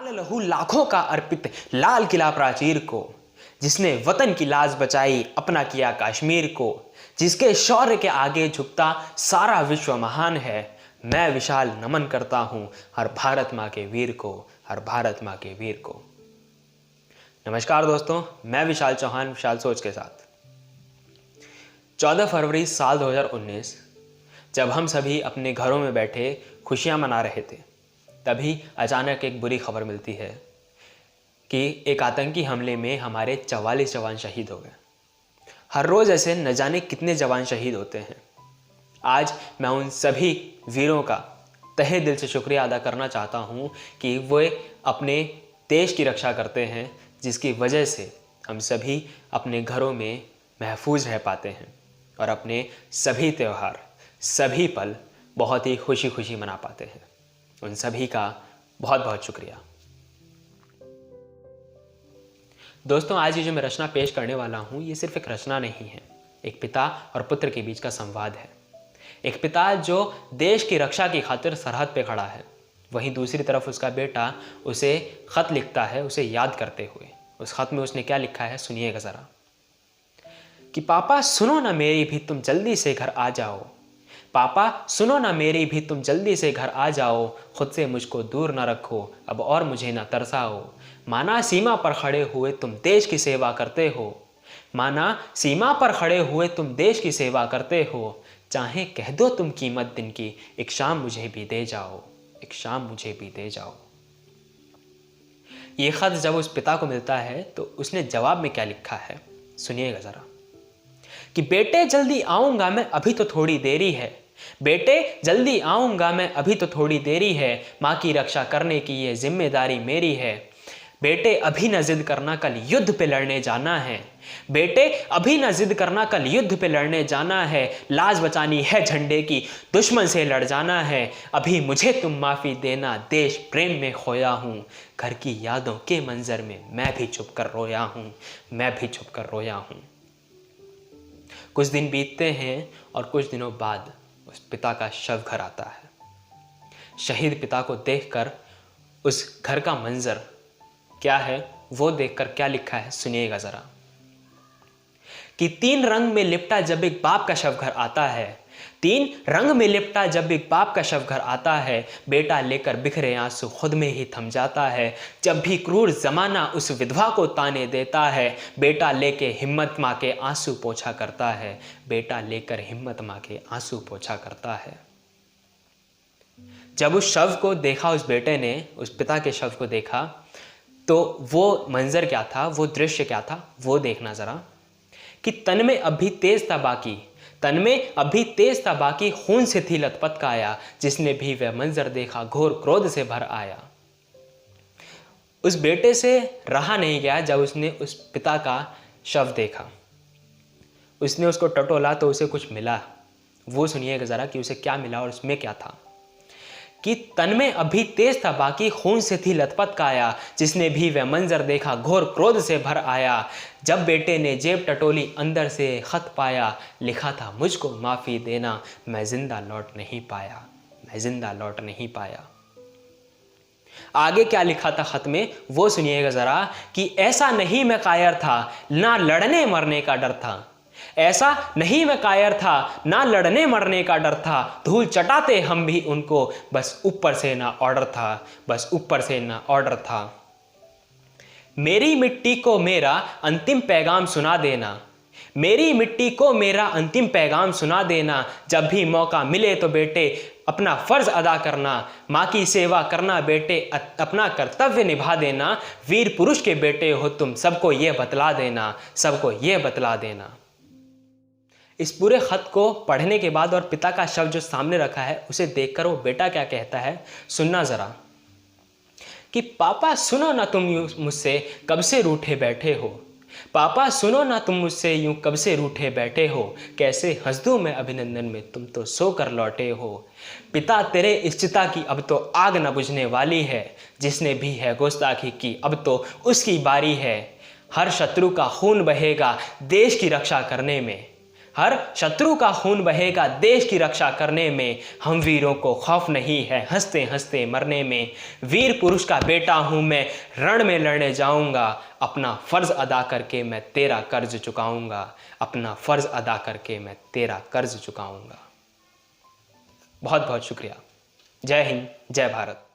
लाल लहू लाखों का अर्पित लाल किला प्राचीर को, जिसने वतन की लाज बचाई अपना किया कश्मीर को, जिसके शौर्य के आगे झुकता सारा विश्व महान है। मैं विशाल नमन करता हूं हर भारत माँ के वीर को, हर भारत माँ के वीर को। नमस्कार दोस्तों, मैं विशाल चौहान, विशाल सोच के साथ। 14 फरवरी साल 2019 जब हम सभी अपने घरों में बैठे खुशियां मना रहे थे, तभी अचानक एक बुरी खबर मिलती है कि एक आतंकी हमले में हमारे 44 जवान शहीद हो गए। हर रोज़ ऐसे न जाने कितने जवान शहीद होते हैं। आज मैं उन सभी वीरों का तहे दिल से शुक्रिया अदा करना चाहता हूं कि वे अपने देश की रक्षा करते हैं, जिसकी वजह से हम सभी अपने घरों में महफूज रह पाते हैं और अपने सभी त्यौहार, सभी पल बहुत ही खुशी खुशी मना पाते हैं। उन सभी का बहुत बहुत शुक्रिया। दोस्तों, आज ये जो मैं रचना पेश करने वाला हूँ, ये सिर्फ एक रचना नहीं है, एक पिता और पुत्र के बीच का संवाद है। एक पिता जो देश की रक्षा की खातिर सरहद पे खड़ा है, वहीं दूसरी तरफ उसका बेटा उसे खत लिखता है, उसे याद करते हुए। उस खत में उसने क्या लिखा है, सुनिएगा ज़रा। कि पापा सुनो ना मेरी भी तुम जल्दी से घर आ जाओ, पापा सुनो ना मेरी भी तुम जल्दी से घर आ जाओ, खुद से मुझको दूर ना रखो अब और मुझे ना तरसाओ। माना सीमा पर खड़े हुए तुम देश की सेवा करते हो, माना सीमा पर खड़े हुए तुम देश की सेवा करते हो, चाहे कह दो तुम कीमत दिन की, एक शाम मुझे भी दे जाओ, एक शाम मुझे भी दे जाओ। ये खत जब उस पिता को मिलता है तो उसने जवाब में क्या लिखा है, सुनिएगा ज़रा। कि बेटे जल्दी आऊँगा मैं, अभी तो थोड़ी देरी है, बेटे जल्दी आऊँगा मैं, अभी तो थोड़ी देरी है, माँ की रक्षा करने की ये जिम्मेदारी मेरी है। बेटे अभी न जिद करना, कल युद्ध पे लड़ने जाना है, बेटे अभी न जिद करना, कल युद्ध पे लड़ने जाना है, लाज बचानी है झंडे की, दुश्मन से लड़ जाना है। अभी मुझे तुम माफ़ी देना, देश प्रेम में खोया हूँ, घर की यादों के मंजर में मैं भी छुप कर रोया हूँ, मैं भी छुप कर रोया हूँ। कुछ दिन बीतते हैं और कुछ दिनों बाद उस पिता का शव घर आता है। शहीद पिता को देखकर उस घर का मंजर क्या है, वो देखकर क्या लिखा है, सुनिएगा ज़रा। कि 3 रंग में लिपटा जब एक बाप का शव घर आता है, 3 रंग में लिपटा जब एक बाप का शव घर आता है, बेटा लेकर बिखरे आंसू खुद में ही थम जाता है। जब भी क्रूर जमाना उस विधवा को ताने देता है, बेटा लेके हिम्मत माँ के आंसू पोंछा करता है, बेटा लेकर हिम्मत माँ के आंसू पोंछा करता है। जब उस शव को देखा, उस बेटे ने उस पिता के शव को देखा, तो वो मंजर क्या था, वो दृश्य क्या था, वो देखना ज़रा। कि तन में अभी तेज था बाकी, तन में अभी तेज था बाकी, खून से थी लथपथ काया, जिसने भी वह मंजर देखा घोर क्रोध से भर आया। उस बेटे से रहा नहीं गया जब उसने उस पिता का शव देखा। उसने उसको टटोला तो उसे कुछ मिला, वो सुनिएगा ज़रा कि उसे क्या मिला और उसमें क्या था। कि तन में अभी तेज था बाकी, खून से थी लथपथ काया, जिसने भी वह मंजर देखा घोर क्रोध से भर आया। जब बेटे ने जेब टटोली अंदर से खत पाया, लिखा था मुझको माफ़ी देना, मैं जिंदा लौट नहीं पाया, मैं जिंदा लौट नहीं पाया। आगे क्या लिखा था खत में, वो सुनिएगा ज़रा। कि ऐसा नहीं मैं कायर था, ना लड़ने मरने का डर था, ऐसा नहीं मैं कायर था, ना लड़ने मरने का डर था, धूल चटाते हम भी उनको, बस ऊपर से ना ऑर्डर था, बस ऊपर से ना ऑर्डर था। मेरी मिट्टी को मेरा अंतिम पैगाम सुना देना, मेरी मिट्टी को मेरा अंतिम पैगाम सुना देना, जब भी मौका मिले तो बेटे अपना फर्ज अदा करना, माँ की सेवा करना बेटे, अपना कर्तव्य निभा देना, वीर पुरुष के बेटे हो तुम, सबको ये बतला देना, सबको ये बतला देना। इस पूरे खत को पढ़ने के बाद और पिता का शव जो सामने रखा है, उसे देखकर वो बेटा क्या कहता है, सुनना ज़रा। कि पापा सुनो ना तुम यूँ मुझसे कब से रूठे बैठे हो, पापा सुनो ना तुम मुझसे यूं कब से रूठे बैठे हो, कैसे हंस दूं मैं अभिनंदन में, तुम तो सोकर लौटे हो। पिता तेरे इस चिता की अब तो आग न बुझने वाली है, जिसने भी है गुस्ताखी की अब तो उसकी बारी है। हर शत्रु का खून बहेगा देश की रक्षा करने में, हर शत्रु का खून बहेगा देश की रक्षा करने में, हम वीरों को खौफ नहीं है हंसते हंसते मरने में। वीर पुरुष का बेटा हूं मैं, रण में लड़ने जाऊंगा, अपना फर्ज अदा करके मैं तेरा कर्ज चुकाऊंगा, अपना फर्ज अदा करके मैं तेरा कर्ज चुकाऊंगा। बहुत बहुत शुक्रिया। जय हिंद, जय भारत।